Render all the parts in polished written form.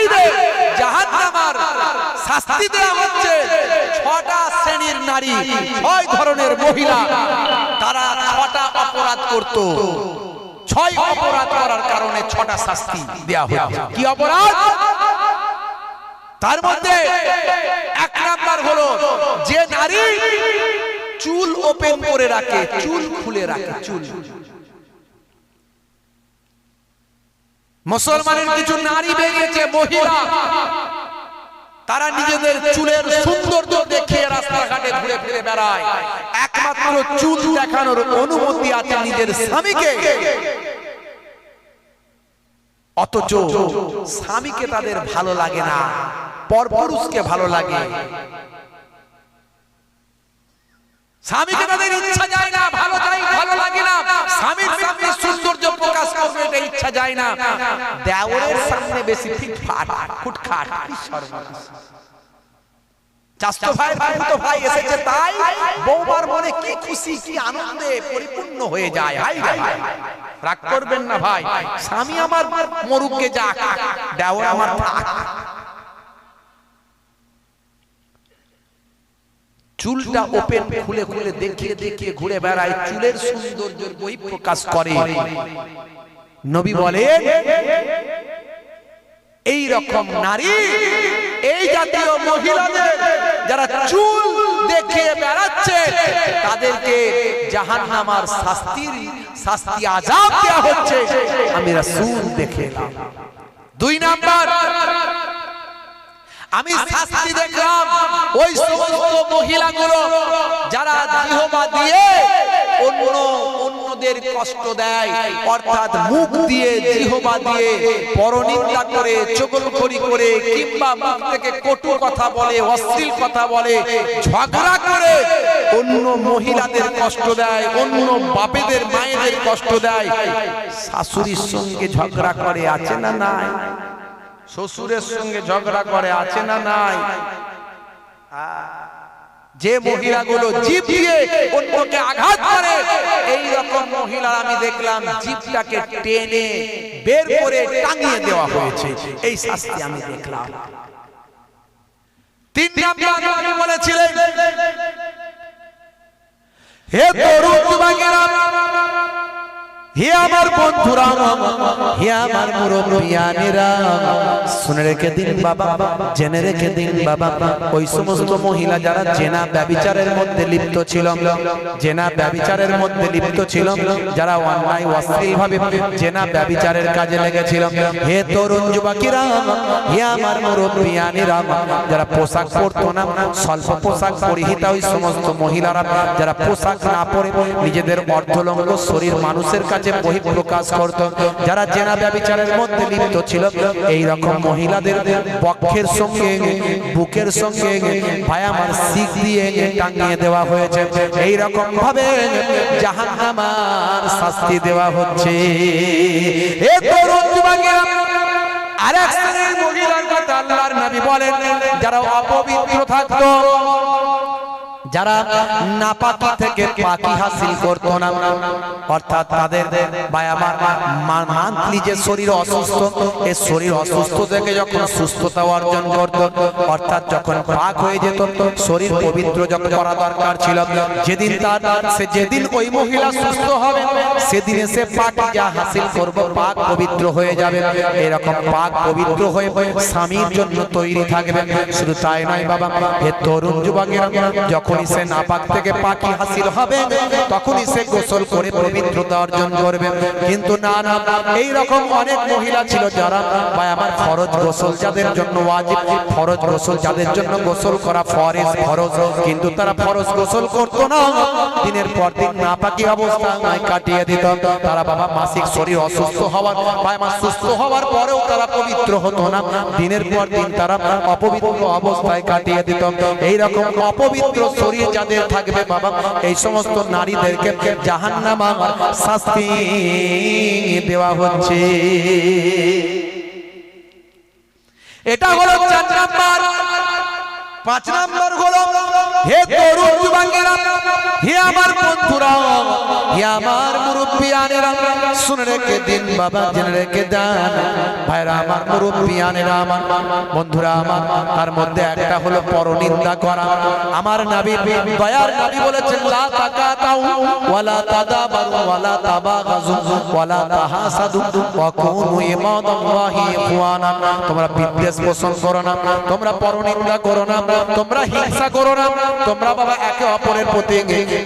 নারীদের জাহান্নামের শাস্তি দেওয়া হচ্ছে। 6টা শ্রেণীর নারী, 6 ধরনের মহিলা, তারা 6টা অপরাধ করত। 6 অপরাধ করার কারণে 6টা শাস্তি দেওয়া হচ্ছে। কি অপরাধ? তার মধ্যে 1 নাম্বার হলো যে নারী চুল ওপেন করে রাখে, চুল খুলে রাখে। চুল, মুসলমানের কিছু নারী বেরিয়েছে মহিলা, তারা নিজেদের চুলের সৌন্দর্য দেখিয়ে রাস্তাঘাটে ঘুরে ফিরে বেড়ায়। একমাত্র চুল দেখানোর অনুমতি আছে নিজের স্বামীকে, অথচ স্বামীকে তাদের ভালো লাগে না, পরপুরুষকে ভালো লাগে। স্বামীকে তাদের ইচ্ছা যায় না, ভালো লাগে না, স্বামীর সামনে সৌন্দর্য প্রকাশ করবে এটা ইচ্ছা যায় না, দেওরের সামনে বেশি ফিটফাট ফুটখাট। চাচতো ভাই, ভাইতো ভাই এসেছে তাই বৌমার মনে কি খুশি, কি আনন্দে পরিপূর্ণ হয়ে যায়। হাই হাই, রাগ করবেন না ভাই, স্বামী আমার মরুকে যাক, দেওর আমার থাক। চুলটা ওপেন খুলে খুলে দেখিয়ে দেখিয়ে ঘুরে বেড়ায়, চুলের সৌন্দর্যের বহিঃপ্রকাশ করে। নবী বলেন এই রকম নারী, এই জাতীয় মহিলাদের যারা চুল দেখিয়ে বেড়াচ্ছে, তাদেরকে জাহান্নামের শাস্তি আযাব দেওয়া হচ্ছে। আমি রাসূল দেখে। 2 নাম্বার, আমি শাস্তি দেখলাম ওই সমস্ত মহিলাগুলো যারা জিহ্বা দিয়ে অন্যদের কষ্ট দেয়, অর্থাৎ মুখ দিয়ে জিহ্বা দিয়ে পরনিন্দা করে, চগলখড়ি করে, কিংবা মুখ থেকে কটু কথা বলে, অশ্লীল কথা বলে, ঝগড়া করে অন্য মহিলাদের কষ্ট দেয়, অন্য বাপেদের মায়েদের কষ্ট দেয়। শাশুড়ির সঙ্গে ঝগড়া করে, আছে না নাই? শ্বশুরের সঙ্গে ঝগড়া করে, আছে না নাই? যে মহিলাগুলো জিভ দিয়ে অন্যকে আঘাত করে, এই রকম মহিলা আমি দেখলাম জিভটাকে টেনে বের করে টাঙিয়ে দেওয়া হয়েছে। এই শাস্তি আমি দেখলাম। 3 নাম্বার আমি বলেছিলেন, হে তরুণ যুবকেরা, হে আমার বন্ধুরা, হে আমার মুরব্বিয়ানেরা, শুনে রেখে দিন বাবা, জেনে রেখে দিন বাবা, ওই সমস্ত মহিলা যারা জেনা ব্যভিচারের মধ্যে লিপ্ত ছিল, জেনা ব্যভিচারের মধ্যে লিপ্ত ছিল, যারা অন্যায় অশ্লীল ভাবে জেনা ব্যভিচারের কাজে লেগেছিল, হে তরুণ যুবকেরা, হে আমার মুরব্বিয়ানেরা, যারা পোশাক পরতো না, স্বল্প পোশাক পরিহিত ওই সমস্ত মহিলারা যারা পোশাক না পরে নিজেদের অর্ধলঙ্গ শরীর মানুষের কাছে বহিঃপ্রকাশ করত, যারা জেনা ব্যভিচারের মধ্যে লিপ্ত ছিল, এই রকম মহিলাদের বক্ষের সঙ্গে বুকের সঙ্গে ভাই আমার শিক দিয়ে টাঙিয়ে দেওয়া হয়েছে। এই রকম ভাবে জাহান্নামের শাস্তি দেওয়া হচ্ছে। এ তরুণ যুবকেরা, আরেক শ্রেণীর মহিলার কথা আল্লাহর নবী বলেন, যারা অপবিত্র থাকতো, যারা নাপাকি থেকে পাকি হাসিল করতো না, অর্থাৎ তাদের মান্থলি যে শরীর অসুস্থ, এই শরীর অসুস্থ থেকে যখন সুস্থতা অর্জন করত, অর্থাৎ যখন পাক হয়ে যেত, শরীর পবিত্র যখন করা দরকার ছিল, যেদিন ওই মহিলা সুস্থ হবে, সেদিনে সে পাকিজা হাসিল করবে, পাক পবিত্র হয়ে যাবে। এরকম পাক পবিত্র হয়ে স্বামীর জন্য তৈরি থাকবে। শুধু তাই নয় বাবা, হে তরুণ যুবকেরা, যখন সে নাপাক থেকে পাকি হাসিল হবে, তখনই সে গোসল করে পবিত্রতা অর্জন করবে। কিন্তু না না, এই রকম অনেক মহিলা ছিল যারা ভাই আমার ফরজ গোসল যাদের জন্য ওয়াজিব, ফরজ গোসল যাদের জন্য গোসল করা ফরজ, কিন্তু তারা ফরজ গোসল করতো না, দিনের পর দিন নাপাকি অবস্থায় কাটিয়ে দিত। তারা বাবা মাসিক শরীর অসুস্থ হওয়ার ভাই আমার সুস্থ হওয়ার পরেও তারা পবিত্র হতো না, দিনের পর দিন তারা অপবিত্র অবস্থায় কাটিয়ে দিত। এই রকম অপবিত্র শরীর যাদের থাকবে বাবা, এই সমস্ত নারীদেরকে জাহান্নামের শাস্তি দেওয়া হচ্ছে। এটা হলো 4 নাম্বার। 5 নাম্বার হলো হে তরুণ যুবকেরা, হে আমার বন্ধুরা, হে আমার মুরব্বিয়ানেরা, শুনে রেখে দিন বাবা, জেনে রেখে দেন ভাইরা আমার, মুরব্বিয়ানেরা আমার, বন্ধুরা আমার, তার মধ্যে একটা হলো পরনিন্দা করা। আমার নবী, দয়ার নবী বলেছেন লা তাকাতাউ ওয়ালা তাদাবারু ওয়ালা তাবাগাজু ওয়ালা তাহাসাদু ওয়া কুনু ইবাদাল্লাহি ইখওয়ানা। তোমরা বিদ্বেষ পোষণ করো না, তোমরা পরনিন্দা করো না, তোমরা হিংসা করো না, তোমরা বাবা একে অপরের প্রতি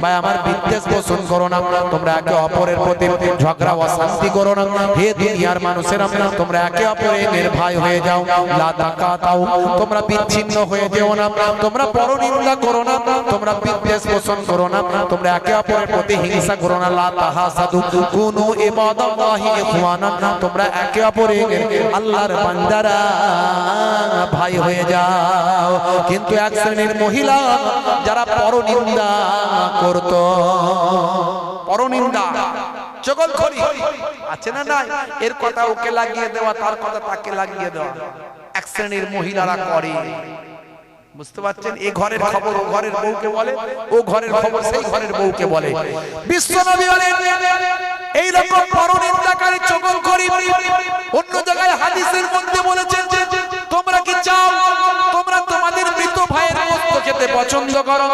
ভাই আমার বিদ্বেষ পোষণ করো না, তোমরা একে অপরের প্রতি ঝগড়া অশান্তি করো না। হে দুনিয়ার মানুষেরা, তোমরা একে অপরের ভাই হয়ে যাও। লা তাকাতাউ, তোমরা বিচ্ছিন্ন হয়ে যেও না, তোমরা পরনিন্দা করো না, তোমরা বিদ্বেষ পোষণ করো না, তোমরা একে অপরের প্রতি হিংসা করো না। লা তাহাসাদু কুনু ইবাদাল্লাহি ইখওয়ানা, তোমরা একে অপরের আল্লাহর বান্দারা ভাই হয়ে যাও। কিন্তু এক শ্রেণীর মহিলা যারা পরনিন্দা করত, পরনিন্দা চগলখড়ি আছে না নাই, এর কথা ওকে লাগিয়ে দেওয়া, তার কথা তাকে লাগিয়ে দেওয়া, এক শ্রেণীর মহিলারা করে। বুঝতে পারছেন? এই ঘরের খবর ও ঘরের বউকে বলে, ও ঘরের খবর সেই ঘরের বউকে বলে। বিশ্বনবী বলেন এই রকম পরনিন্দাকারী চগলখড়ি অন্য জায়গায় হাদিসের মধ্যে বলেছেন যে তোমরা কি চাও তোমরা তোমাদের মৃত ভাইয়ের গোশত খেতে পছন্দ করো?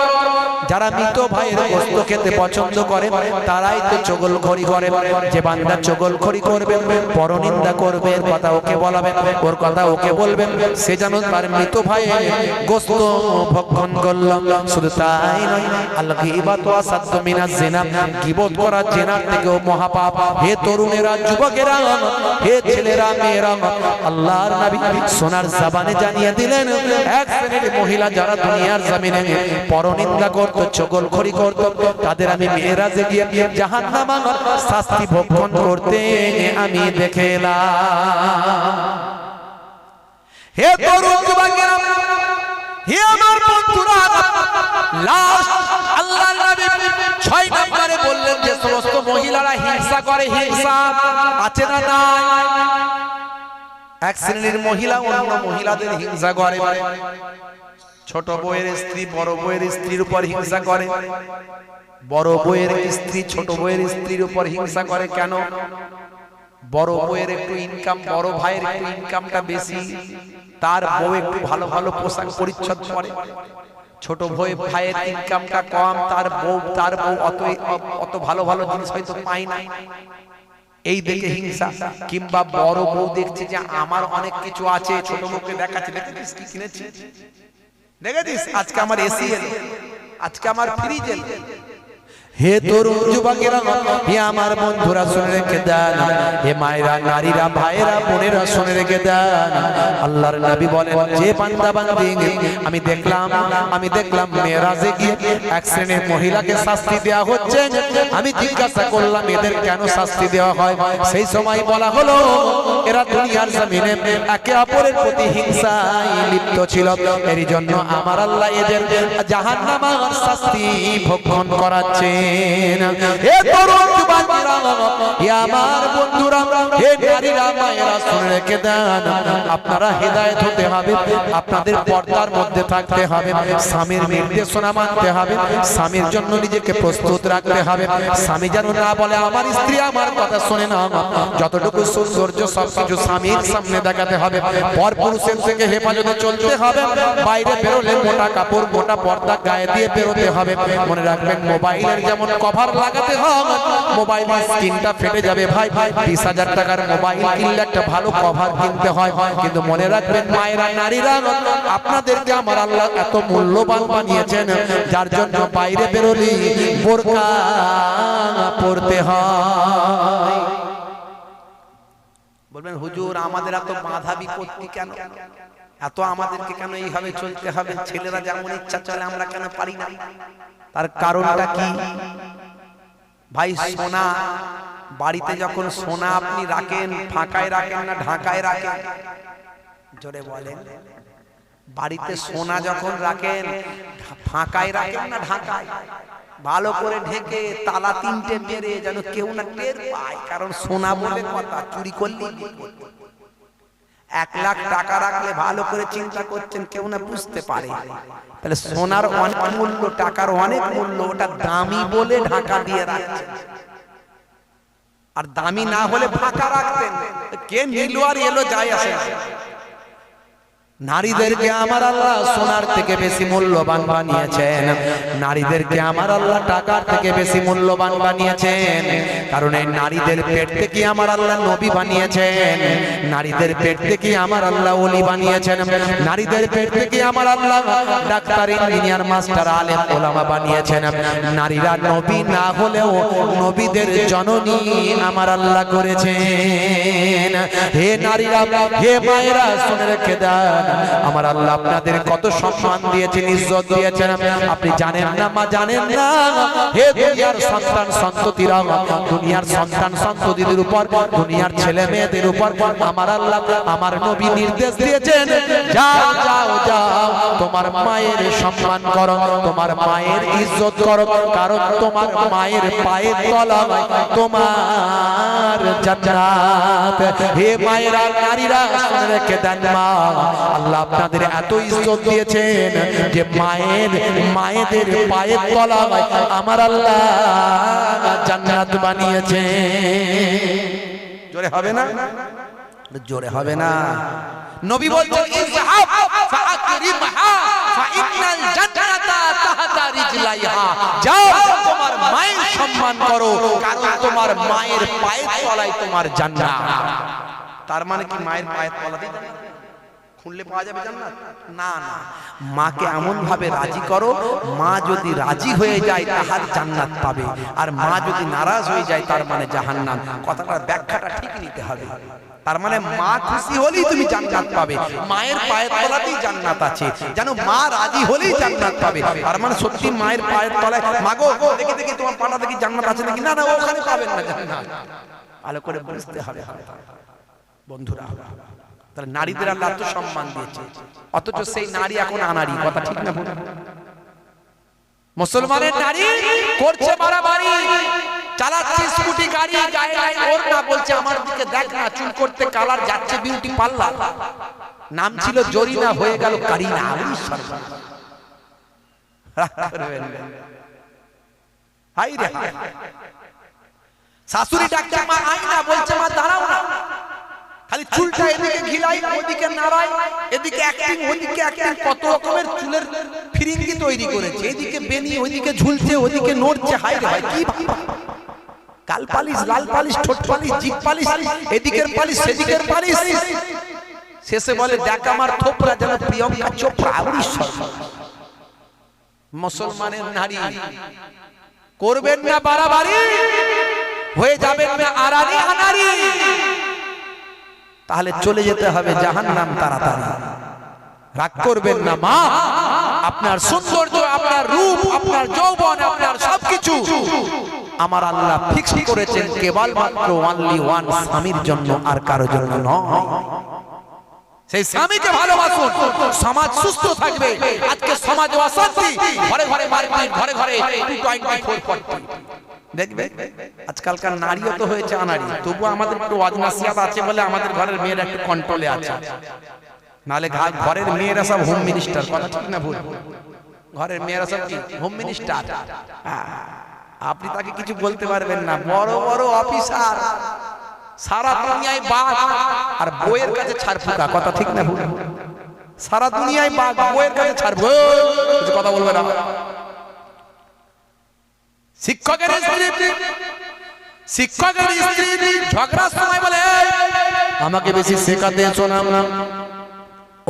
যারা মৃত ভাইয়ের গোশত খেতে পছন্দ করে তারাই তো চগলখড়ি করে। যে বান্দা চগলখড়ি করবে, পরনিন্দা করবে, এর কথা ওকে বলাবেন, ওর কথা ওকে বলবেন, সে যেন তার মৃত ভাইয়ের গোশত ভক্ষণ করলাম। শুধু তাই নয়, আল গীবাতু আসাদ্দু মিনাজ জিনা, গীবত করা জিনার থেকেও মহাপাপ। হে তরুণেরা, যুবকেরা, হে ছেলেরা, মেয়েরা, আল্লাহর নবী সোনার জবানে জানিয়ে দিলেন এক শ্রেণীর মহিলা যারা দুনিয়ার জমিনে পরনিন্দা করত, চগলখড়ি করত, তাদের আমি মেরাজে গিয়ে জাহান্নামের শাস্তি ভক্ষণ করতে আমি দেখে এলাম। হে তরুণ যুবকেরা, হে আমার বন্ধুরা, লাস্ট আল্লাহর নবী 6 নম্বরে বললেন যে সমস্ত মহিলারা হিংসা করে, হিংসা আছে না নাই? এক শ্রেণীর মহিলা অন্য মহিলাদের হিংসা করে। ছোট বউয়ের স্ত্রী বড় বউয়ের স্ত্রীর উপর হিংসা করে, বড় বউয়ের স্ত্রী ছোট বউয়ের স্ত্রীর উপর হিংসা করে। কেন? বড় বউয়ের একটু ইনকাম, বড় ভাইয়ের একটু ইনকামটা বেশি, তার বউ একটু ভালো ভালো পোশাক পরিচ্ছদ পরে। ছোট ভাইয়ের ইনকামটা কম, তার বউ অত ভালো ভালো জিনিস হয়তো পায় না, এই দেখে হিংসা। কিংবা বড় বউ দেখছে যে আমার অনেক কিছু আছে, ছোট বউকে দেখাচ্ছে, দেখেছিস কি কিনেছি, দেখেছিস আজকে আমার এসি এলো, আজকে আমার ফ্রিজ এলো। হে তরুণ যুবকেরা, হে আমার বন্ধুরা, শুনে রেখে দেন, হে মায়েরা, নারীরা, ভাইয়েরা, বোনেরা, শুনে রেখে দেন, আল্লাহর নবী বলেন যে বান্দা বান্দি আমি দেখলাম মেরাজে গিয়ে এক শ্রেণীর মহিলাকে শাস্তি দেওয়া হচ্ছে। আমি জিজ্ঞাসা করলাম এদের কেন শাস্তি দেওয়া হয়? সেই সময় বলা হলো এরা দুনিয়ার জমিনে একে অপরের প্রতি হিংসায় লিপ্ত ছিল, এর জন্য আমার আল্লাহ এদের জাহান্নামের শাস্তি ভক্ষণ করাচ্ছে। হে তরুণ যুবকেরা, হে আমার বন্ধুরা, হে নারীরা, মায়েরা, শুনে রেখে দেন, আপনারা হেদায়েত হতে হবে, আপনাদের পর্দার মধ্যে থাকতে হবে, স্বামীর নির্দেশনা মানতে হবে, স্বামীর জন্য নিজেকে প্রস্তুত রাখতে হবে। স্বামী যেন না বলে আমার স্ত্রী আমার কথা শোনে না, যতটুকু সৌন্দর্য সবকিছু স্বামীর সামনে দেখাতে হবে। পরপুরুষের থেকে হেফাজতে চলতে হবে, বাইরে বেরোলে মোটা কাপড় মোটা পর্দা গায়ে দিয়ে বেরোতে হবে। মনে রাখবেন মোবাইলের যেমন কভার লাগাতে হবে, মোবাইলের স্ক্রিনটা ফেটে যাবে ভাই, 20,000 টাকার মোবাইল কিনলে একটা ভালো কভার কিনতে হয়। কিন্তু মনে রাখবেন মায়েরা, নারীরা, আপনাদেরকে আমার আল্লাহ এত মূল্যবান বানিয়েছেন, যার জন্য বাইরে বেরোলে বোরকা পরতে হয়। বলবেন হুজুর আমাদের এত বাধা বিপত্তি কেন, এত আমাদেরকে কেন এইভাবে চলতে হবে? ছেলেরা যেমন ইচ্ছা চলে আমরা কেন পারি না? তার কারণটা কি ভাই? সোনা বাড়িতে যখন সোনা আপনি রাখেন, ফাঁকায় রাখেন না ঢাকায় রাখেন? জোরে বলেন। বাড়িতে সোনা যখন রাখেন ফাঁকায় রাখেন না ঢাকায়? ভালো করে ঢেকে তালা 3টে মেরে যেন কেউ না টের পায়, কারণ সোনা বলে কথা, চুরি করলে 1 লাখ টাকা রাখলে ভালো করে চিন্তা করছেন কেউ না বুঝতে পারে, তাহলে সোনার অনেক মূল্য, টাকার অনেক মূল্য, ওটা দামি বলে ঢাকা দিয়ে রাখছেন। আর দামি না হলে ফাঁকা রাখতেন, কে নিল আর এলো যায় আসে না। নারীদেরকে আমার আল্লাহ সোনার থেকে বেশি মূল্যবান বানিয়েছেন, নারীদেরকে আমার আল্লাহ টাকার থেকে বেশি মূল্যবান বানিয়েছেন। কারণ এই নারীদের পেট থেকে আমার আল্লাহ নবী বানিয়েছেন, নারীদের পেট থেকে আমার আল্লাহ ওলি বানিয়েছেন, নারীদের পেট থেকে আমার আল্লাহ ডাক্তার, ইঞ্জিনিয়ার, মাস্টার, আলেম, ওলামা বানিয়েছেন। নারীরা নবী না হলেও নবীদের জননী আমার আল্লাহ করেছেন। হে নারীরা, হে মায়েরা, শুনে রেখে দেন, আমার আল্লাহ আপনাদের কত সম্মান দিয়েছেন, ইজ্জত দিয়েছেন, আপনি জানেন না মা, জানেন না। হে দুনিয়ার সন্তান সন্ততিরা, দুনিয়ার সন্তান সন্ততিদের উপর, দুনিয়ার ছেলে মেয়েদের উপর আমার আল্লাহ, আমার নবী নির্দেশ দিয়েছেন, যাও যাও যাও, তোমার মায়ের সম্মান করো, তোমার মায়ের ইজ্জত করো, কারণ তোমার মায়ের পায়ের তলায় তোমার জান্নাত। হে মায়েরা, নারীরা, শুনে রেখে দেন মা, আল্লাহ আপনাদের এত ইজ্জত দিয়েছেন যে মায়েদের পায়ের তলায় আমার আল্লাহ জান্নাত বানিয়েছে। জোরে হবে না? জোরে হবে না? নবী বলছেন, ইযহাব ফাআকরিমহা ফাইন্নাল জান্নাতা তাহতা রিজলাইহা, যাও তোমার মায়ের সম্মান করো, কারণ তোমার মায়ের পায়ের তলায় তোমার জান্নাত। তার মানে কি মায়ের পায়ের তলাতেই জান্নাত? খুললে পাওয়া যাবে জান্নাত? না না, মাকে এমন ভাবে রাজি করো, মা যদি রাজি হয়ে যায় তাহার জান্নাত পাবে, আর মা যদি নারাজ হয়ে যায় তার মানে জাহান্নাম। কথাটার ব্যাখ্যাটা ঠিক নিতে হবে। তার মানে মা খুশি হলেই তুমি জান্নাত পাবে, মায়ের পায়ের তলাতেই জান্নাত আছে, জানো, মা রাজি হলেই জান্নাত পাবে। তার মানে সত্যি মায়ের পায়ের তলায়, মাগো দেখি দেখি তোমার পাটা দেখি জান্নাত আছে নাকি, না না ওখানে পাবেন না জান্নাত। ভালো করে বুঝতে হবে বন্ধুরা। তাহলে নারীদের আল্লাহ এত সম্মান দিয়েছে, অথচ সেই নারী এখন আনারি। কথা ঠিক না? মুসলমানের নারী করছে মারামারি, চালাচ্ছে স্কুটি গাড়ি, গায়ে গায়ে ওর না, বলছে আমার দিকে দেখ না, চুল করতে কালার যাচ্ছে বিউটি পার্লার, নাম ছিল জরিনা, হয়ে গেল কারিনা। হাই রে হাই, শাশুড়ি ডাকছে মা আই না, বলছে মা দাঁড়াও না, খালি চুলটা এদিকে ঘিলাই, ওদিকে নাড়াই, এদিকে অ্যাক্টিং, ওদিকে অ্যাক্টিং, কত রকমের চুলের ফিরিঙ্গি তৈরি করেছে, এদিকে বেনি, ওইদিকে ঝুলছে, ওদিকে নড়ছে। হাই রে ভাই, কি গাল পালিশ, লাল পালিশ, ঠোঁট পালিশ, জিভ পালিশ, এদিকের পালিশ, সেদিকের পালিশ, শেষে বলে দেখ আমার থোপরা যেন প্রিয়ঙ্কা চোপড়া। মুসলমানের নারী করবেন না বাড়াবাড়ি, হয়ে যাবেন না আড়ানি আনারি, তাহলে চলে যেতে হবে জাহান্নাম তাড়াতাড়ি। রাগ করবেন না মা, আপনার সৌন্দর্য, আপনার রূপ, আপনার যৌবন, আপনার সবকিছু আমার আল্লাহ ফিক্স করেছেন কেবলমাত্র অনলি ওয়ান, স্বামীর জন্য, আর কারো জন্য নয়। সেই স্বামীকে ভালোবাসুন, সমাজ সুস্থ থাকবে। আজকে সমাজে অশান্তি, ঘরে ঘরে মারপিট, ঘরে ঘরে 224 দেখবে। আজকালকার নারীও তো হয়েছে আনারি, তবু আমাদের একটু ওয়াজনাসিয়াত আছে বলে আমাদের ঘরের মেয়েরা একটু কন্ট্রোলে আছে, নালে ঘরের মেয়েরা সব হোম মিনিস্টার। কথা ঠিক না ভুল? ঘরের মেয়েরা সব কি হোম মিনিস্টার, আপনি তাকে কিছু বলতে পারবেন না। বড় বড় অফিসার, সারা দুনিয়ায় বাঘ, আর বইয়ের কাছে ছাড়ফুকা। কথা ঠিক না ভুল? সারা দুনিয়ায় বাঘ, বইয়ের কাছে ছাড়ফুকা, কিছু কথা বলবে না। শিক্ষকের স্ত্রী ঝগড়ার সময় বলে আমাকে বেশি শেখাতে শোনাম না।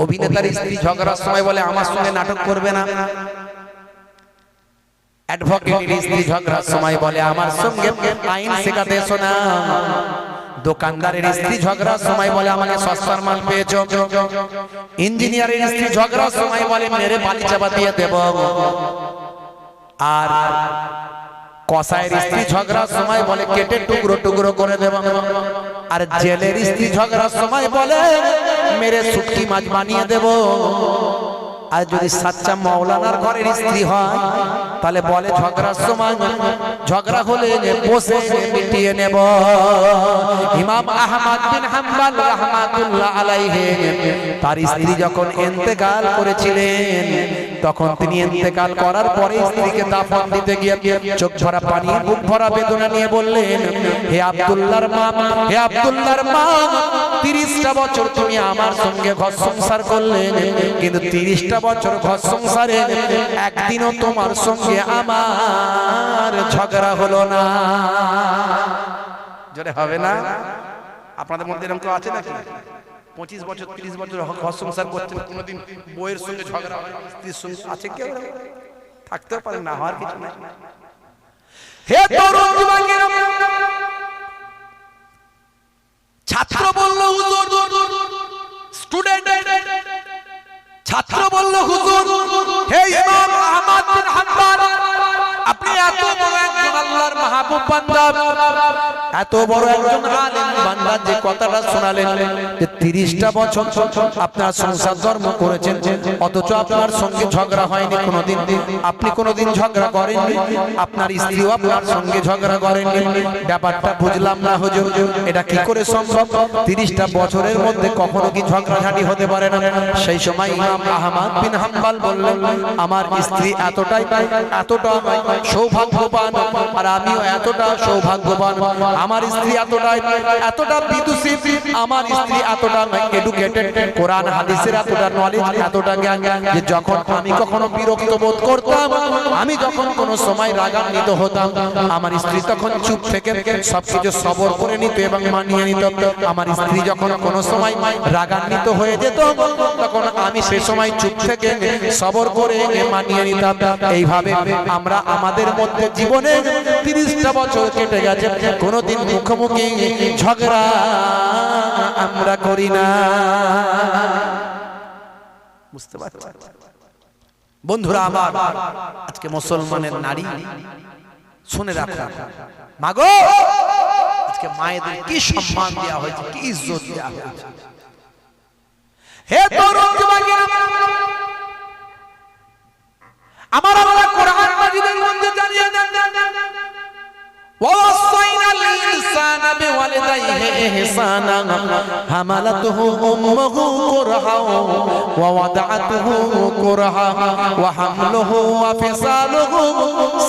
অভিনেতার স্ত্রী ঝগড়ার সময় বলে আমার সঙ্গে নাটক করবে না। অ্যাডভোকেটের স্ত্রী ঝগড়ার সময় বলে আমার সঙ্গে আইন শেখাতে শোনাম। দোকানদারের স্ত্রী ঝগড়ার সময় বলে আমাকে সস্তার মাল পেয়েছো। ইঞ্জিনিয়ারের স্ত্রী ঝগড়ার সময় বলে মেরে বালি চাপা দিয়ে দেব। আর কসাইয়ের স্ত্রী ঝগড়ার সময় বলে কেটে টুকরো টুকরো করে দেব। আর জেলের স্ত্রী ঝগড়ার সময় বলে মেরে শুটকি মাছ বানিয়ে দেব। আর যদি সাচ্চা মাওলানার ঘরের স্ত্রী হয় তাহলে বলে ঝগড়ার সময় ঝগড়া হলে বসে মিটিয়ে নেব। ইমাম আহমদ বিন হাম্বল রাহমাতুল্লাহ আলাইহি তার স্ত্রী যখন ইন্তেকাল করেছিলেন তখন তিনি ইন্তেকাল করার পরে স্ত্রীকে দাফন দিতে গিয়ে চোখ ভরা পানি বুক ভরা বেদনা নিয়ে বললেন, হে আব্দুল্লাহর মা, হে আব্দুল্লাহর মা, 30টা বছর তুমি আমার সঙ্গে ঘর সংসার করলেন, কিন্তু 30টা বছর ঘর সংসারে একদিনও তোমার সঙ্গে আমার ঝগড়া হলো না। জোরে হবে না? আপনাদের মধ্যে এরকম কেউ আছে নাকি? 25 বছর 30 বছর ঘর সংসার করছেন, কোনোদিন বউয়ের সঙ্গে ঝগড়া হয়, স্ত্রীর সঙ্গে আছে কেউ? থাকতেও পারে, না হওয়ার কিছু নাই। হে তরুণ যুবকেরা, ছাত্র বলল হুজুর, স্টুডেন্ট ছাত্র বলল হুজুর, হে ইমাম আহমদ বিন হাম্বল, আপনি এত বড় একজন আল্লাহর মাহবুব বান্দা, এত বড় একজন আলেম বান্দা, যে কথাটা শোনালেন যে 30টা বছর আপনার সংসার ধর্ম করেছেন, অথচ আপনার সঙ্গে ঝগড়া হয়নি কোনোদিন, আপনি কোনোদিন ঝগড়া করেননি, আপনার স্ত্রীও আপনার সঙ্গে ঝগড়া করেননি, ব্যাপারটা বুঝলাম না হুজুর, এটা কি করে সম্ভব? 30টা বছরের মধ্যে কখনো কি ঝগড়াঝাটি হতে পারে না? সেই সময় ইমাম আহমদ বিন হাম্বল বললেন, আমার স্ত্রী এতটা সৌভাগ্যবান, আর আমিও এতটা সৌভাগ্যবান, আমার স্ত্রী এতটা বিদুষী, আমার স্ত্রী এতটা এডুকেটেড, কোরআন হাদিসের এতটা নলেজ, এতটা জ্ঞান, যে যখন আমি কখনো বিরক্ত বোধ করতাম, আমি যখন কোনো সময় রাগান্বিত হতাম, আমার স্ত্রী তখন চুপ থেকে সবকিছু সবর করে নিত এবং মানিয়ে নিত। আমার স্ত্রী যখন কোনো সময় রাগান্বিত হয়ে যেত, তখন আমি সে সময় চুপ থেকে সবর করে মানিয়ে নিতাম। এইভাবে আমরা আমাদের মধ্যে জীবনে 30টা বছর কেটে গেছে, কোনোদিন মুখোমুখি ঝগড়া আমরা করি না। বুঝতে পারছেন বন্ধুরা আমার? আজকে মুসলমানের নারী শুনে রাখা, মাগো, আজকে মায়েদের কি সম্মান দেওয়া হয়েছে, কি ইজ্জত দেওয়া হয়েছে। হে তরুণ যুবকেরা, আমার আল্লাহ কোরআন মাজিদের মধ্যে জানিয়ে দেন, ووصينا الإنسان بوالديه إحسانا حملته أمه كرها ووضعته كرها وحمله وفصاله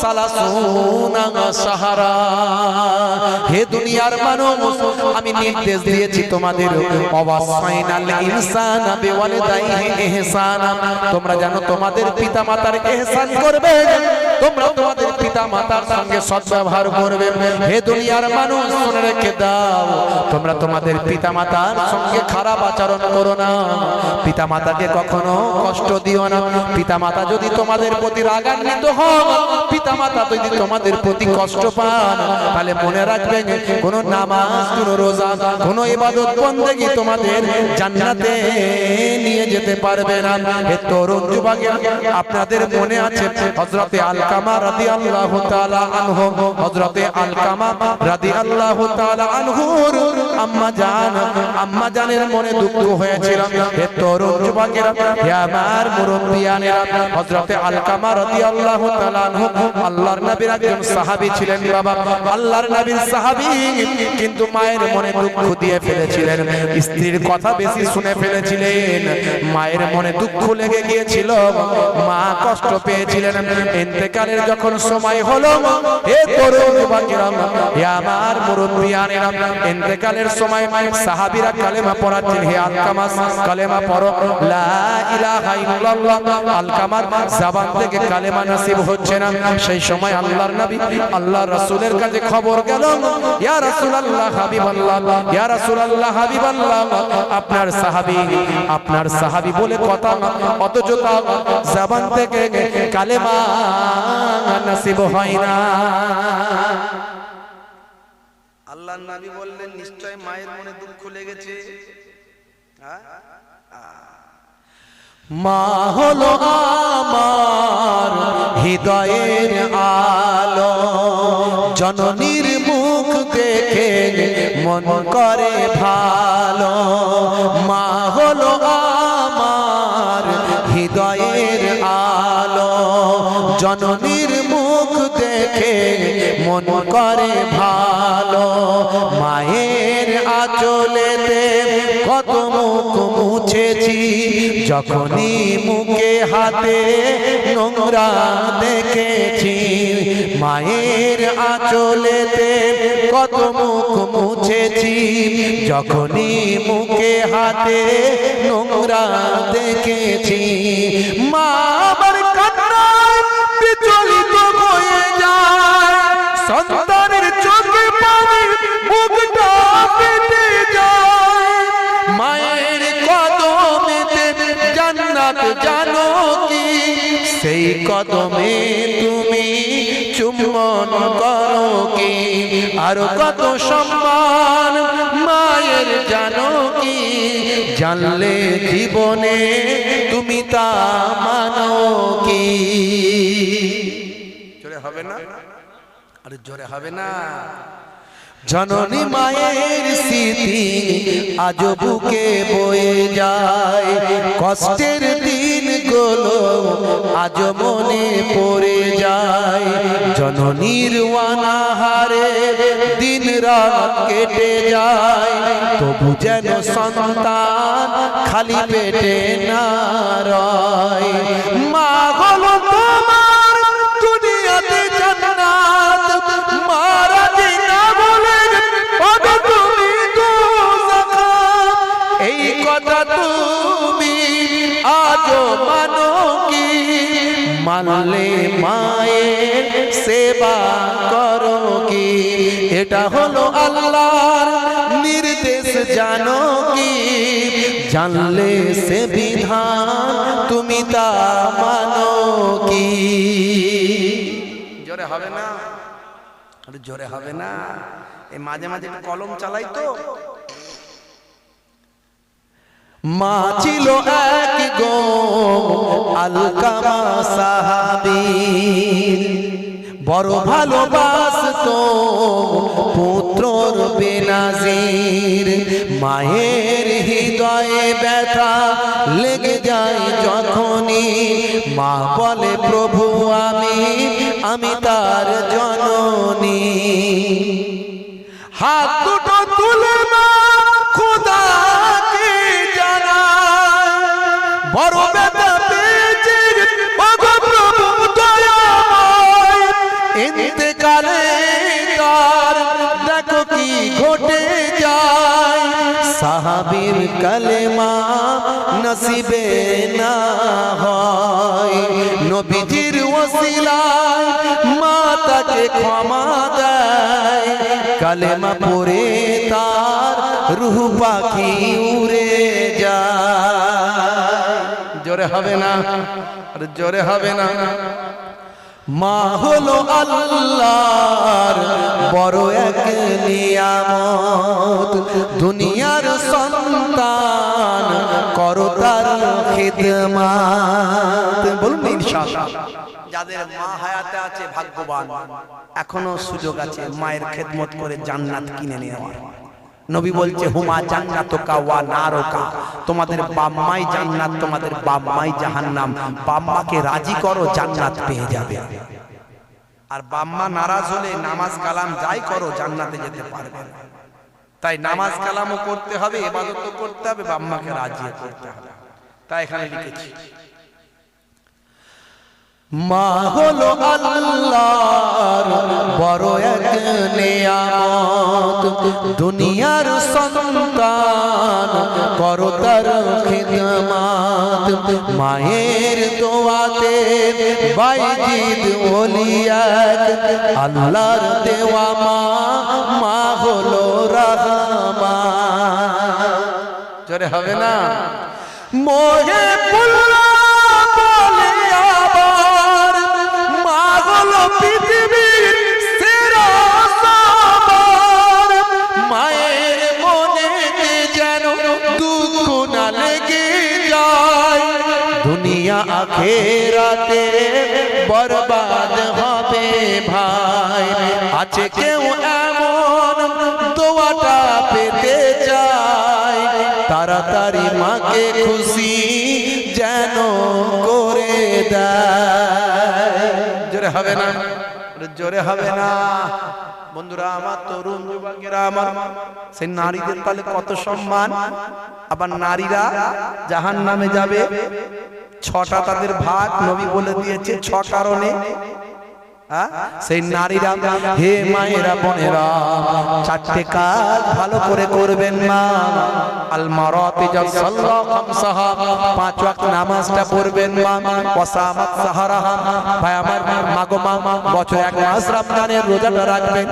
30 شهرا। হে দুনিয়ার মানুষ, আমি নির্দেশ দিয়েছি তোমাদের, ওয়াসাইনাল ইনসানা বিওয়ালিদাইহি ইহসানা, তোমরা জানো তোমাদের পিতামাতার ইহসান করবে, তোমরা তোমাদের পিতামাতার সঙ্গে সদ্ব্যবহার করবে। হে দুনিয়ার মানুষ, শুনে রেখে দাও, তোমরা তোমাদের পিতামাতার সঙ্গে খারাপ আচরণ করো না, পিতামাতাকে কখনো কষ্ট দিও না। পিতামাতা যদি তোমাদের প্রতি রাগান্বিত হন, পিতামাতা যদি তোমাদের প্রতি কষ্ট পান, তাহলে মনে রাখবেন, কোনো নামাজ, কোনো রোজা, কোনো ইবাদত বন্দেগী তোমাদের জান্নাতে নিয়ে যেতে পারবে না। হে তরুণ যুবকেরা, আপনাদের মনে আছে হযরতে আলকামা রাদিয়াল্লাহু তাআলা আনহু, হযরতে আলকামা রাদিয়াল্লাহু তাআলা আনহুর আম্মা জানের মনে দুঃখ হয়েছিল। হে তরুণ যুবকেরা, হে আমার মুরব্বিয়ানেরা, হযরতে আলকামা রাদিয়াল্লাহু তাআলা আনহু আল্লাহর নবীর একজন সাহাবী ছিলেন। বাবা, আল্লাহর নবীর সাহাবী, কিন্তু মায়ের মনে দুঃখ দিয়ে ফেলেছিলেন, স্ত্রীর কথা বেশি শুনে ফেলেছিলেন, মায়ের মনে দুঃখ লেগে গিয়েছিল, মা কষ্ট পেয়েছিলেন। ইন্তেকালের যখন সময় হলো, হে তরুণ যুবকেরা, হে আমার মুরব্বিয়ানেরা, ইন্তেকালের সময় সাহাবীরা কালেমা পড়াচ্ছেন, হে আলকামা কালেমা পড়ো, লা ইলাহা ইল্লাল্লাহ। আলকামার জবান থেকে কালেমা নসিব হচ্ছে না। সেই সময় আল্লাহর নবী আল্লাহর রাসূলের কাছে খবর গেল, ইয়া রাসূলুল্লাহ, হাবিবাল্লাহ, ইয়া রাসূলুল্লাহ, হাবিবাল্লাহ, আপনার সাহাবী বলে কথা, অথচ তার জবান থেকে কালেমা নসিব হয় না। আল্লাহর নবী বললেন, নিশ্চয় মায়ের মনে দুঃখ লেগেছে। মা হলো আমার হৃদয়ের আলো, জননীর মুখ দেখে মন করে ভালো। মা হলো আমার হৃদয়ের জননীর মুখ দেখে মন করে ভালো, মায়ের আঁচলেতে কত মুখ মুছেছি, যখনই মুখে হাতে নোংরা দেখেছি। মায়ের আঁচলেতে কত মুখ মুছেছি, যখনই মুখে হাতে নোংরা দেখেছি। মা আমার কান্নায় বিচলিত হয়ে যায়, সন্তানের চোখে পানি মুখটা ফেটে যায়। মায়ের কদমেতে জান্নাত জানো কি, সেই কদমে তুমি চুম্বন করো কি, আর কত সম্মান মায়ের জানো কি, জানলে জীবনে তুমি তা মানো কি। জোরে হবে না? আরে জোরে হবে না? জননী মায়ের স্মৃতি আজ বুকে বয়ে যায়, কষ্টের দিনগুলো আজ মনে পড়ে যায়। জননীর অনাহারে দিন রাত কেটে যায়, তবু যেন সন্তান খালি পেটে না রয়। মা হলো তোমার দুনিয়াতে জান্নাত, মারা দিনা বলে পাবে তুমি দোজাখাত। এই কথা তুমি আজও মানো কি, মানলে মায়ের সেবা করো কি। এটা হলো আল্লাহর নির্দেশ জানো কি, জানলে সে বিধান তুমি তা মানো কি। জোরে হবে না? আরে জোরে হবে না? এই মাঝে মাঝে কলম চালাই তো। মা ছিল এক গো আলকামা সাহাবী, বড় ভালোবাসতো পুত্রর বেনাজির। মায়ের হৃদয়ে ব্যথা লেগে যায় যখনই, মা বলে প্রভু আমি তার জননী। হাত দুটো তুলে মা খোদাকে জানায়, বড় ব্যথা পেয়েছে প্রভু দয়াময়। ইন্তেকালে তার দেখো কি ঘটে যায়, সাহাবীর কালেমা নসিবে না হয়। নবীজির ওসিলায় মা তাকে ক্ষমা দেয়, কালেমা পড়ে তার রূহ পাখি উড়ে যায়। জোরে হবে না? আরে জোরে হবে না? মা হলো আল্লাহর বড় এক নিয়ামত, দুনিয়ার সন্তান করো তার খিদমত। বলুন ইনশাআল্লাহ। যাদের মা হায়াতে আছে ভাগ্যবান, এখনো সুযোগ আছে মায়ের খেদমত করে জান্নাত কিনে নেওয়ার। নবী বলছে হুমা জান্নাতুকা ওয়া নারুকা, তোমাদের বাম্মাই জান্নাত, তোমাদের বাম্মাই জাহান্নাম। বাম্মাকে রাজি করো, জান্নাত পেয়ে যাবে। আর বাম্মা নারাজ হলে নামাজ কালাম যাই করো জান্নাতে যেতে পারবে না। তাই নামাজ কালামও করতে হবে, ইবাদতও করতে হবে, বাম্মাকে রাজি করতে হবে। তাই এখানে লিখেছি মা হলো আল্লাহর বড় এক নিয়ামত, দুনিয়ার সন্তান করো তার খিদমত। মায়ের দোয়াতে বাইজিদ ওলিয়াত, আল্লাহর দেওয়া মা, মা হলো রহমান। জোরে হবে না? মোহে পুল্লা পৃথিবীর সেরা সবার, মায়ের মনে যেন দুঃখ না লেগে যায়। দুনিয়া আখেরাতে বরবাদ হবে ভাই। আছে কেউ এমন দোয়াটা পেতে চায়, তাড়াতাড়ি মাকে খুশি যেন করে দেয়। জোরে হবে না, জোরে হবে না। বন্ধুরা আমার, তরুণ যুবকেরা আমার, সেই নারীদের তাহলে কত সম্মান। আবার নারীরা জাহান্নামে যাবে, 6টা তাদের ভাগ নবী বলে দিয়েছে 6 কারণে। সেই নারীরা, হে মায়েরা বোনেরা, 4টে কাজ ভালো করে করবেন মা। আল মারাতি জাসাল্লাহ খামসাহা, 5 ওয়াক্ত নামাজটা পড়বেন মা। ওয়াসামাত সাহারাহা, ভাই আমার মাগো মা, বছরে 1 মাস রমজানের রোজাটা রাখবেন।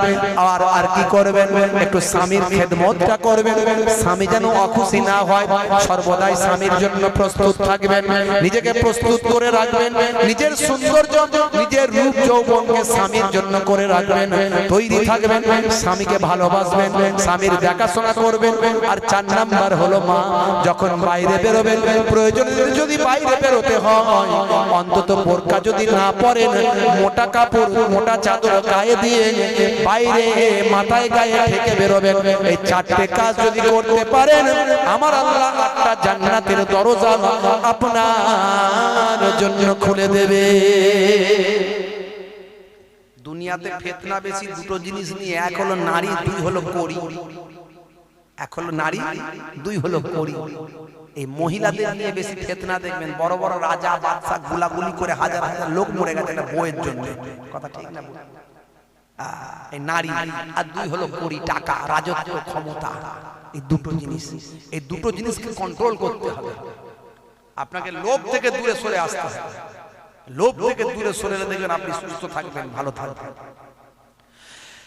আর কি করবেন, একটু স্বামীর খেদমতটা করবেন। স্বামী যেন অখুশি না হয়, সর্বদাই স্বামীর জন্য প্রস্তুত থাকবেন, নিজেকে প্রস্তুত করে রাখবেন। নিজের সৌন্দর্য, নিজের রূপ যৌবন স্বামীর জন্য করে রাখবেন, তৈরি থাকবেন। স্বামীকে ভালোবাসবেন, স্বামীর দেখাশোনা করবেন। আর 4 নাম্বার হলো মা, যখন বাইরে বেরোবেন, প্রয়োজনে যদি বাইরে বেরোতে হয়, অন্তত বোরকা যদি না পরেন, মোটা কাপড়, মোটা চাদর গায়ে দিয়ে বাইরে মাথায় গায়ে ঢেকে বেরোবেন। এই 4টে কাজ যদি করতে পারেন, আমার আল্লাহ একটা জান্নাতের দরজা আপনার জন্য খুলে দেবে। দুনিয়াতে ফিতনা বেশি 2টো জিনিস নিয়ে, 1 হলো নারী, 2 হলো কড়ি। 1 হলো নারী, 2 হলো কড়ি। এই মহিলাদের নিয়ে বেশি ফিতনা দেখবেন। বড় বড় রাজা বাদশা গুলাগুলি করে হাজার হাজার লোক মরে গেছে একটা বইয়ের জন্য। কথা ঠিক না? এই নারী। আর 2 হলো কড়ি, টাকা, রাজত্ব, ক্ষমতা। এই 2টো জিনিস, এই 2টো জিনিসকে কন্ট্রোল করতে হবে। আপনাকে লোভ থেকে দূরে সরে আসতে হবে। লোভ থেকে দূরে সরে এলে দেখবেন আপনি সুস্থ থাকবেন, ভালো থাকবেন।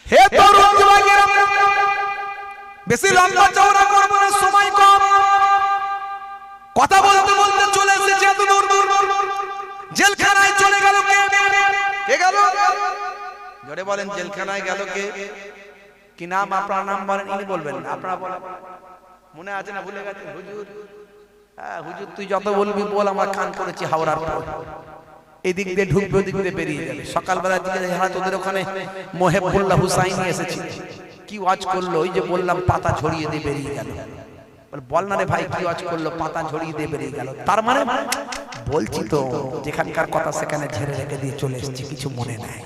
হে তরুণ যুবকেরা, বেশি লম্বা চওড়া করব না, সময় কম। কথা বলতে বলতে চলে এসেছে এত দূর। জেলখানায় চলে গেল কে? কে গেল? জোরে বলেন, জেলখানায় গেল কে? কি নাম? আপনার নাম বলেন, ইনি বলবেন। আপনারা বলেন, মনে আছে না? ভুলে গেছেন? হুজুর। হ্যাঁ হুজুর, তুই যত বলবি বল, আমরা কান করেছি হাওড়ার পর। এদিক দিয়ে ঢুকবে, ওদিক দিয়ে বেরিয়ে যাবে। সকালবেলা দিকে যারা তোদের ওখানে মোহেবুল্লাহ হুসাইনি এসেছিল, কি ওয়াজ করলো? ওই যে বললাম, পাতা ঝরিয়ে দিয়ে বেরিয়ে গেল। বল না রে ভাই, কি ওয়াজ করলো? পাতা ঝরিয়ে দিয়ে বেরিয়ে গেল। তার মানে বলছি তো, যেখানকার কথা সেখানে ঝেড়ে রেখে দিয়ে চলে এসেছি, কিছু মনে নাই।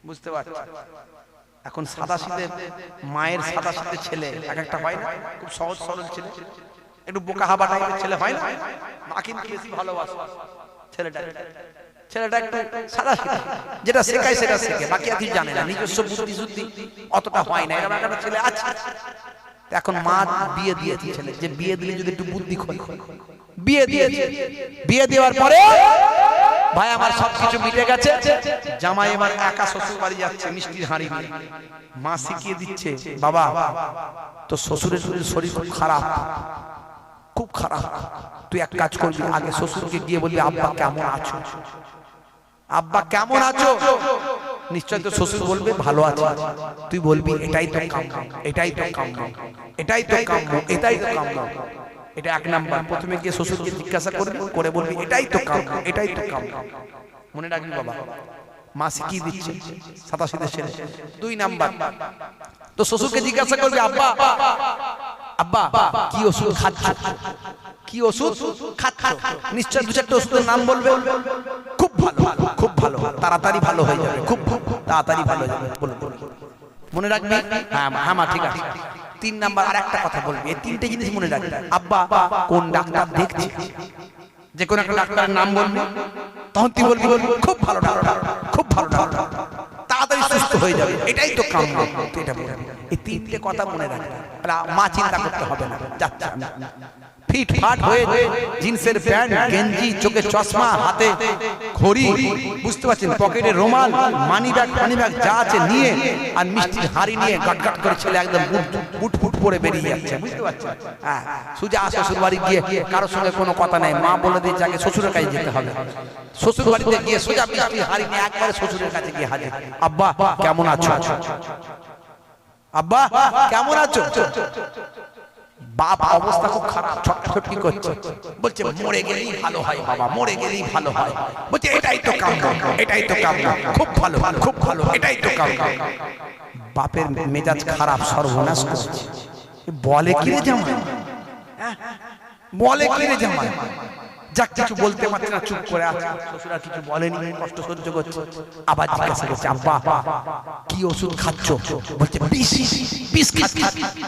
বুঝতে পারছি? এখন সাদাসিধে মায়ের সাদাসিধে ছেলে এক একটা হয় না, খুব সহজ সরল ছেলে, একটু বোকা হাবা টাইপের ছেলে হয় না? মা কিন্তু বেশি ভালোবাসে ছেলেটা। ছেলেটা একটু সাদা সিধা, যেটা শেখায় সেটা শেখে, বাকি আর কিছু জানে না, নিজস্ব বুদ্ধি শুদ্ধি অতটা হয় না। এরকম একটা ছেলে আছে। এখন মা বিয়ে দিয়েছে ছেলে, যে বিয়ে দিলে যদি একটু বুদ্ধি খোলে, বিয়ে দিয়েছে। বিয়ে দেওয়ার পরে ভাই আমার সবকিছু মিটে গেছে, জামাই এবার একা শ্বশুর বাড়ি যাচ্ছে মিষ্টির হাঁড়ি নিয়ে। মা শিখিয়ে দিচ্ছে, বাবা তো শ্বশুরের শরীর খুব খারাপ, খুব খারাপ। তুই এক কাজ করবি, আগে শ্বশুরকে গিয়ে বলবি, আব্বা কেমন আছো? আব্বা কেমন আছো? নিশ্চয় তো শ্বশুর বলবে ভালো আছে। তুই বলবি এটাই তো কাম্য, এটাই তো কাম্য, এটাই তো কাম্য, এটাই তো কাম্য। এটা 1 নাম্বার। প্রথমে গিয়ে শ্বশুরকে জিজ্ঞাসা করবি, করে বলবি এটাই তো কাম্য, এটাই তো কাম্য। মনে রাখবি বাবা, মা শিখিয়ে দিচ্ছে সাদাসিধে ছেলে। 2 নাম্বার, তো শ্বশুরকে জিজ্ঞাসা করবি, আব্বা আব্বা কি ওষুধ খাচ্ছ? কি ওষুধ খাচ্ছ? নিশ্চয় 2-4টা ওষুধের নাম বলবে। খুব ভালো, খুব ভালো, তাড়াতাড়ি ভালো হয়ে যাবে, খুব তাড়াতাড়ি ভালো হয়ে যাবে। বলবো, মনে রাখবি? হ্যাঁ হ্যাঁ মা, ঠিক আছে। 3 নাম্বার, আর একটা কথা বলবি, এই 3টে জিনিস মনে রাখবি। আব্বা কোন ডাক্তার দেখছি? যে কোন একটা ডাক্তারের নাম বলবি, তখন তুই বলবি খুব ভালো ডাক্তার, খুব ভালো ডাক্তার, তাড়াতাড়ি সুস্থ হয়ে যাবে, এটাই তো কাম্য। তুই এটা বলবি। এই 3টে কথা মনে রাখবি, মা চিন্তা করতে হবে না। যাচ্ছে ফিট ফাট হয়ে জিন্সের প্যান্ট, গেঞ্জি, চোখে চশমা, হাতে ঘড়ি, বুঝতে পারছেন, পকেটে রুমাল, মানি ব্যাগ যা আছে নিয়ে, আর মিষ্টির হাড়ি নিয়ে গাটগাট করে ছেলে একদম বুট ফুট পরে বেরিয়ে যাচ্ছে। বুঝতে পারছেন? হ্যাঁ, সোজা শ্বশুর বাড়ি গিয়ে কারোর সঙ্গে কোনো কথা নাই, মা বলে দিয়েছে আগে শ্বশুরের কাছে যেতে হবে। শ্বশুর বাড়িতে গিয়ে সোজা মিষ্টির হাড়ি নিয়ে একবারে শ্বশুরের কাছে গিয়ে হাজির। আব্বা কেমন আছো? আব্বা কেমন আছো? বাবা অবস্থা খুব খারাপ, ছটফট করছে, বলছে মরে গেলেই ভালো হয় বাবা, মরে গেলেই ভালো হয়। বলছে এটাই তো কাম্য, এটাই তো কাম্য, খুব ভালো, খুব ভালো, এটাই তো কাম্য। বাপের মেজাজ খারাপ, সর্বনাশ করছে। বলে কি রে জামাই? বলে কি রে জামাই? যাক কিছু বলতে পারছে না, চুপ করে আছে। শ্বশুর আর কিছু বলেনি, কষ্ট সহ্য করছে। আবার জিজ্ঞাসা করছে, আব্বা কি ওষুধ খাচ্ছ? বলছে বিষ। বিষ খাচ্ছি,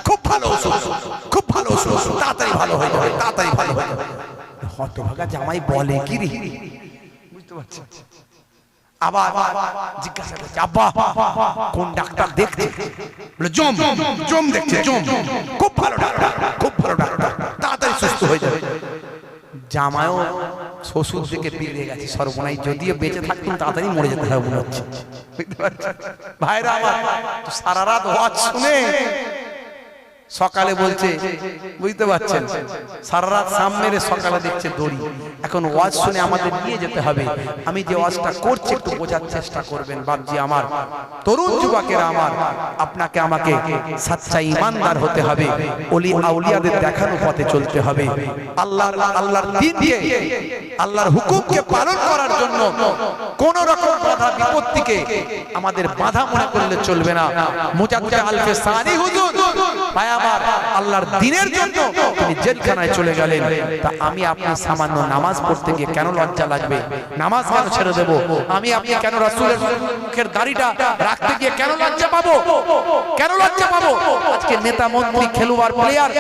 খুব ভালো ওষুধ, খুব ভালো ওষুধ, তাড়াতাড়ি ভালো হয়ে যাবে, তাড়াতাড়ি ভালো হয়ে যাবে। হতভাগা জামাই বলে কি রে, বুঝতে পারছি। আবার জিজ্ঞাসা করছে, আব্বা কোন ডাক্তার দেখছে? বলে জম। জম দেখছে, জম, খুব ভালো ডাক্তার, খুব ভালো ডাক্তার, তাড়াতাড়ি সুস্থ হয়ে যাবে। জামাইও শ্বশুর থেকে বেরিয়ে গেছে, সর্বনাশ, যদিও বেঁচে থাকতেন তাড়াতাড়ি মরে যেতে হবে মনে হচ্ছে। ভাইরা আমার, সারা রাত ওয়াজ শুনে সকালে বলছে, বুঝতে পারছেন, সারা রাত সামনে সকালে দেখছে দড়ি। এখন ওয়াজ শুনে আমাদের নিয়ে যেতে হবে। আমি যে ওয়াজটা করছি একটু বোঝার চেষ্টা করবেন বাপজি আমার, তরুণ যুবকেরা আমার, আপনাকে আমাকে সচ্চা ইমানদার হতে হবে, ওলি আউলিয়াদের দেখানো পথে চলতে হবে। আল্লাহর দ্বীনকে, আল্লাহর হুকুমকে পালন করার জন্য কোন রকম বাধা বিপত্তিকে আমাদের বাধা মনে করলে চলবে না। মুজাদ্দিদ আলফে সানি হুজুর ভাই আমার, আল্লাহর দ্বীনের জন্য তিনি জেলখানায় চলে গেলেন। তা আমি আপনি সামান্য নামাজ পড়তে গিয়ে কেন লজ্জা লাগবে? নামাজ কেন ছেড়ে দেব? আমি আপনি কেন রাসূলের মুখের দাড়িটা রাখতে গিয়ে কেন লজ্জা পাবো? কেন লজ্জা পাবো? আজকে নেতা মন্ত্রী খেলোয়াড় প্লেয়ার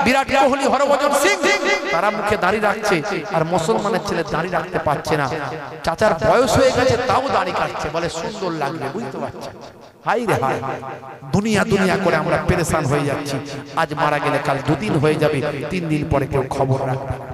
বিরাট কোহলি, হরভজন সিং, তারা মুখে দাড়ি রাখছে, আর মুসলমানের ছেলে দাড়ি রাখতে পারছে না। চাচার বয়স হয়ে গেছে তাও দাড়ি কাটছে, বলে সুন্দর লাগবে, বুঝতে পারছেন? হাই রে হাই, দুনিয়া দুনিয়া করে আমরা পেরেশান হয়ে যাচ্ছি। আজ মারা গেলে কাল 2 দিন হয়ে যাবে, 3 দিন পরে কেউ খবর রাখবে না।